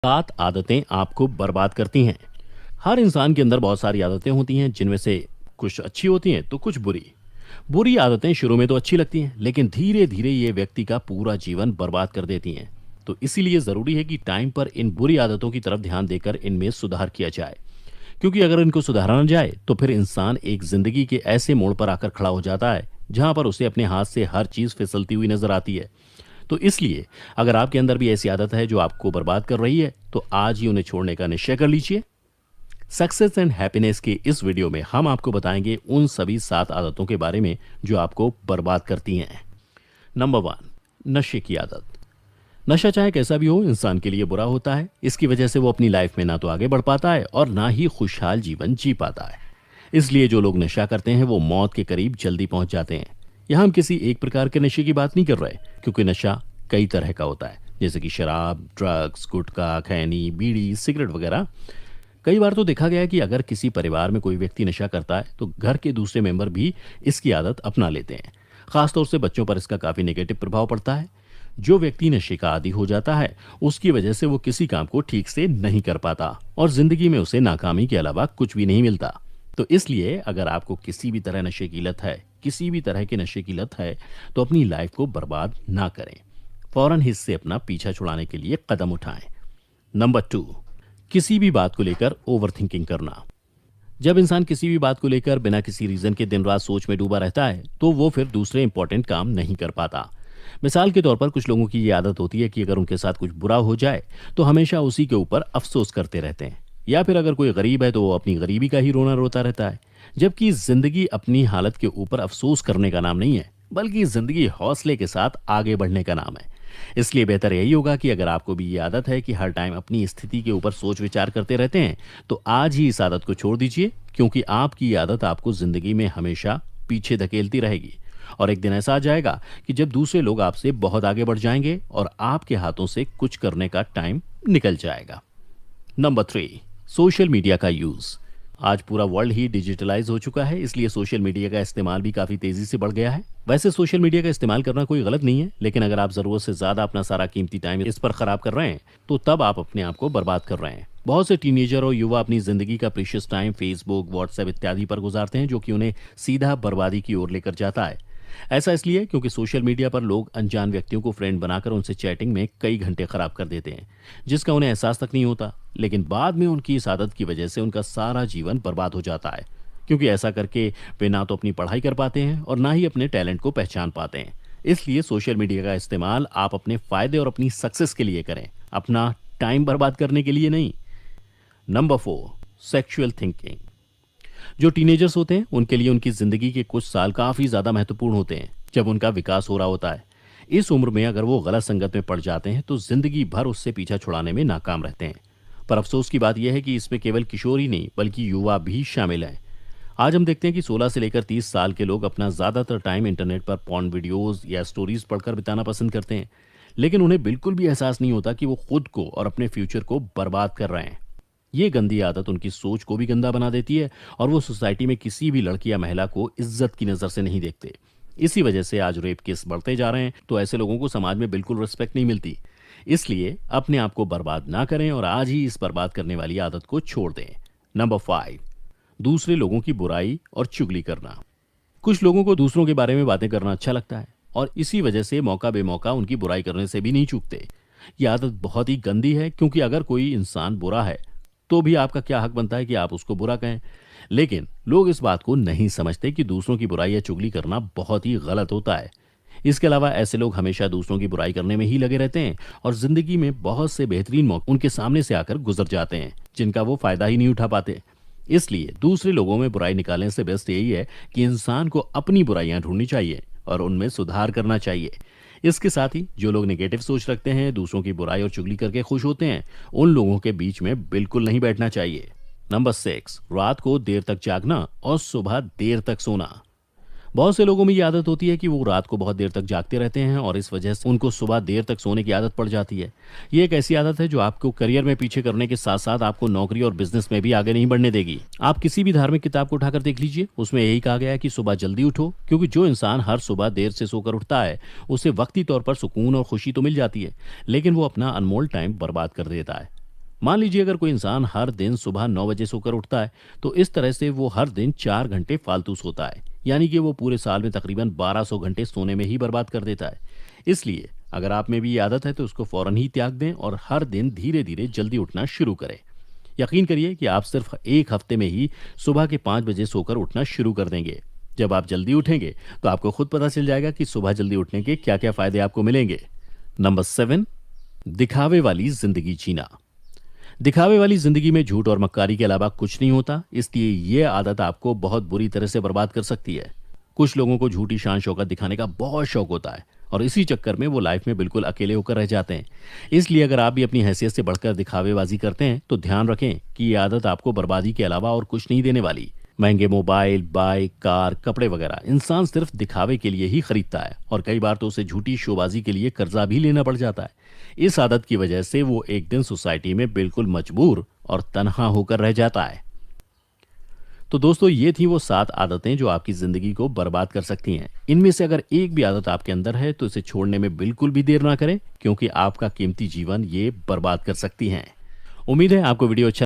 7 आदतें आपको बर्बाद करती हैं। हर इंसान के अंदर बहुत सारी आदतें होती हैं, जिनमें से कुछ अच्छी होती हैं तो कुछ बुरी। बुरी आदतें शुरू में तो अच्छी लगती हैं, लेकिन धीरे धीरे ये व्यक्ति का पूरा जीवन बर्बाद कर देती हैं। तो इसीलिए जरूरी है कि टाइम पर इन बुरी आदतों की तरफ ध्यान देकर इनमें सुधार किया जाए, क्योंकि अगर इनको सुधारा न जाए तो फिर इंसान एक जिंदगी के ऐसे मोड़ पर आकर खड़ा हो जाता है जहां पर उसे अपने हाथ से हर चीज फिसलती हुई नजर आती है। तो इसलिए अगर आपके अंदर भी ऐसी आदत है जो आपको बर्बाद कर रही है, तो आज ही उन्हें छोड़ने का निश्चय कर लीजिए। सक्सेस एंड हैप्पीनेस के इस वीडियो में हम आपको बताएंगे उन सभी 7 आदतों के बारे में जो आपको बर्बाद करती हैं। नंबर 1, नशे की आदत। नशा चाहे कैसा भी हो, इंसान के लिए बुरा होता है। इसकी वजह से वो अपनी लाइफ में ना तो आगे बढ़ पाता है और ना ही खुशहाल जीवन जी पाता है। इसलिए जो लोग नशा करते हैं वो मौत के करीब जल्दी पहुंच जाते हैं। यहाँ हम किसी एक प्रकार के नशे की बात नहीं कर रहे, क्योंकि नशा कई तरह का होता है, जैसे कि शराब, ड्रग्स, गुटखा, खैनी, बीड़ी, सिगरेट वगैरह। कई बार तो देखा गया है कि अगर किसी परिवार में कोई व्यक्ति नशा करता है तो घर के दूसरे मेंबर भी इसकी आदत अपना लेते हैं। खासतौर से बच्चों पर इसका काफी नेगेटिव प्रभाव पड़ता है। जो व्यक्ति नशे का आदी हो जाता है, उसकी वजह से वो किसी काम को ठीक से नहीं कर पाता और जिंदगी में उसे नाकामी के अलावा कुछ भी नहीं मिलता। तो इसलिए अगर आपको किसी भी तरह नशे की लत है, किसी भी तरह के नशे की लत है, तो अपनी लाइफ को बर्बाद ना करें। फौरन ही इससे अपना पीछा छुड़ाने के लिए कदम उठाएं। नंबर 2, किसी भी बात को लेकर ओवर थिंकिंग करना। जब इंसान किसी भी बात को लेकर बिना किसी रीजन के दिन रात सोच में डूबा रहता है, तो वो फिर दूसरे इंपॉर्टेंट काम नहीं कर पाता। मिसाल के तौर पर कुछ लोगों की ये आदत होती है कि अगर उनके साथ कुछ बुरा हो जाए तो हमेशा उसी के ऊपर अफसोस करते रहते हैं, या फिर अगर कोई गरीब है तो वो अपनी गरीबी का ही रोना रोता रहता है। जबकि जिंदगी अपनी हालत के ऊपर अफसोस करने का नाम नहीं है, बल्कि जिंदगी हौसले के साथ आगे बढ़ने का नाम है। इसलिए बेहतर यही होगा कि अगर आपको भी ये आदत है कि हर टाइम अपनी स्थिति के ऊपर सोच विचार करते रहते हैं, तो आज ही इस आदत को छोड़ दीजिए, क्योंकि आपकी ये आदत आपको जिंदगी में हमेशा पीछे धकेलती रहेगी। और एक दिन ऐसा आ जाएगा कि जब दूसरे लोग आपसे बहुत आगे बढ़ जाएंगे और आपके हाथों से कुछ करने का टाइम निकल जाएगा। नंबर 3, सोशल मीडिया का यूज। आज पूरा वर्ल्ड ही डिजिटलाइज हो चुका है, इसलिए सोशल मीडिया का इस्तेमाल भी काफी तेजी से बढ़ गया है। वैसे सोशल मीडिया का इस्तेमाल करना कोई गलत नहीं है, लेकिन अगर आप जरूरत से ज्यादा अपना सारा कीमती टाइम इस पर खराब कर रहे हैं, तो तब आप अपने आप को बर्बाद कर रहे हैं। बहुत से टीनेजर और युवा अपनी जिंदगी का प्रीशियस टाइम फेसबुक, व्हाट्सएप इत्यादि पर गुजारते हैं, जो कि उन्हें सीधा बर्बादी की ओर लेकर जाता है। ऐसा इसलिए क्योंकि सोशल मीडिया पर लोग अनजान व्यक्तियों को फ्रेंड बनाकर उनसे चैटिंग में कई घंटे खराब कर देते हैं, जिसका उन्हें एहसास तक नहीं होता। लेकिन बाद में उनकी इस आदत की वजह से उनका सारा जीवन बर्बाद हो जाता है, क्योंकि ऐसा करके वे ना तो अपनी पढ़ाई कर पाते हैं और ना ही अपने टैलेंट को पहचान पाते हैं। इसलिए सोशल मीडिया का इस्तेमाल आप अपने फायदे और अपनी सक्सेस के लिए करें, अपना टाइम बर्बाद करने के लिए नहीं। Number 4, sexual thinking. जो टीनेजर्स होते हैं उनके लिए उनकी जिंदगी के कुछ साल काफी ज्यादा महत्वपूर्ण होते हैं, जब उनका विकास हो रहा होता है। इस उम्र में अगर वो गलत संगत में पड़ जाते हैं तो जिंदगी भर उससे पीछा छुड़ाने में नाकाम रहते हैं। पर अफसोस की बात यह है कि इसमें केवल किशोर ही नहीं बल्कि युवा भी शामिल हैं। आज हम देखते हैं कि 16 से लेकर 30 साल के लोग अपना ज्यादातर टाइम इंटरनेट पर पॉर्न वीडियोस या स्टोरीज पढ़कर बिताना पसंद करते हैं, लेकिन उन्हें बिल्कुल भी एहसास नहीं होता कि वो खुद को और अपने फ्यूचर को बर्बाद कर रहे हैं। ये गंदी आदत उनकी सोच को भी गंदा बना देती है और वो सोसाइटी में किसी भी लड़की या महिला को इज्जत की नजर से नहीं देखते। इसी वजह से आज रेप केस बढ़ते जा रहे हैं, तो ऐसे लोगों को समाज में बिल्कुल रिस्पेक्ट नहीं मिलती। इसलिए अपने आप को बर्बाद ना करें और आज ही इस बर्बाद करने वाली आदत को छोड़ दें। नंबर 5, दूसरे लोगों की बुराई और चुगली करना। कुछ लोगों को दूसरों के बारे में बातें करना अच्छा लगता है और इसी वजह से मौका बेमौका उनकी बुराई करने से भी नहीं चूकते। ये आदत बहुत ही गंदी है, क्योंकि अगर कोई इंसान बुरा है तो भी आपका क्या हक बनता है कि आप उसको बुरा कहें। लेकिन लोग इस बात को नहीं समझते कि दूसरों की बुराई या चुगली करना बहुत ही गलत होता है। इसके अलावा ऐसे लोग हमेशा दूसरों की बुराई करने में ही लगे रहते हैं और जिंदगी में बहुत से बेहतरीन मौके उनके सामने से आकर गुजर जाते हैं, जिनका वो फायदा ही नहीं उठा पाते। इसलिए दूसरे लोगों में बुराई निकालने से बेस्ट यही है कि इंसान को अपनी बुराइयां ढूंढनी चाहिए और उनमें सुधार करना चाहिए। इसके साथ ही जो लोग नेगेटिव सोच रखते हैं, दूसरों की बुराई और चुगली करके खुश होते हैं, उन लोगों के बीच में बिल्कुल नहीं बैठना चाहिए। नंबर 6, रात को देर तक जागना और सुबह देर तक सोना। बहुत से लोगों में ये आदत होती है कि वो रात को बहुत देर तक जागते रहते हैं और इस वजह से उनको सुबह देर तक सोने की आदत पड़ जाती है। ये एक ऐसी आदत है जो आपको करियर में पीछे करने के साथ साथ आपको नौकरी और बिजनेस में भी आगे नहीं बढ़ने देगी। आप किसी भी धार्मिक किताब को उठाकर देख लीजिए, उसमें यही कहा गया है कि सुबह जल्दी उठो, क्योंकि जो इंसान हर सुबह देर से सोकर उठता है उसे वक्ती तौर पर सुकून और खुशी तो मिल जाती है, लेकिन वो अपना अनमोल टाइम बर्बाद कर देता है। मान लीजिए अगर कोई इंसान हर दिन सुबह 9 बजे सोकर उठता है तो इस तरह से वो हर दिन 4 घंटे फालतू सोता है, यानी कि वो पूरे साल में तकरीबन 1200 घंटे सोने में ही बर्बाद कर देता है। इसलिए अगर आप में भी ये आदत है तो उसको फौरन ही त्याग दें और हर दिन धीरे धीरे जल्दी उठना शुरू करें। यकीन करिए कि आप सिर्फ एक हफ्ते में ही सुबह के 5 बजे सोकर उठना शुरू कर देंगे। जब आप जल्दी उठेंगे तो आपको खुद पता चल जाएगा कि सुबह जल्दी उठने के क्या क्या फायदे आपको मिलेंगे। नंबर 7, दिखावे वाली जिंदगी जीना। दिखावे वाली जिंदगी में झूठ और मक्कारी के अलावा कुछ नहीं होता, इसलिए ये आदत आपको बहुत बुरी तरह से बर्बाद कर सकती है। कुछ लोगों को झूठी शान शौकत दिखाने का बहुत शौक होता है और इसी चक्कर में वो लाइफ में बिल्कुल अकेले होकर रह जाते हैं। इसलिए अगर आप भी अपनी हैसियत से बढ़कर दिखावेबाजी करते हैं तो ध्यान रखें कि ये आदत आपको बर्बादी के अलावा और कुछ नहीं देने वाली। महंगे मोबाइल, बाइक, कार, कपड़े वगैरह इंसान सिर्फ दिखावे के लिए ही खरीदता है और कई बार तो उसे झूठी शोबाजी के लिए कर्जा भी लेना पड़ जाता है। इस आदत की वजह से वो एक दिन सोसाइटी में बिल्कुल मजबूर और तन्हा होकर रह जाता है। तो दोस्तों, ये थी वो 7 आदतें जो आपकी जिंदगी को बर्बाद कर सकती हैं। इनमें से अगर एक भी आदत आपके अंदर है तो इसे छोड़ने में बिल्कुल भी देर ना करें, क्योंकि आपका कीमती जीवन ये बर्बाद कर सकती हैं। उम्मीद है आपको वीडियो अच्छा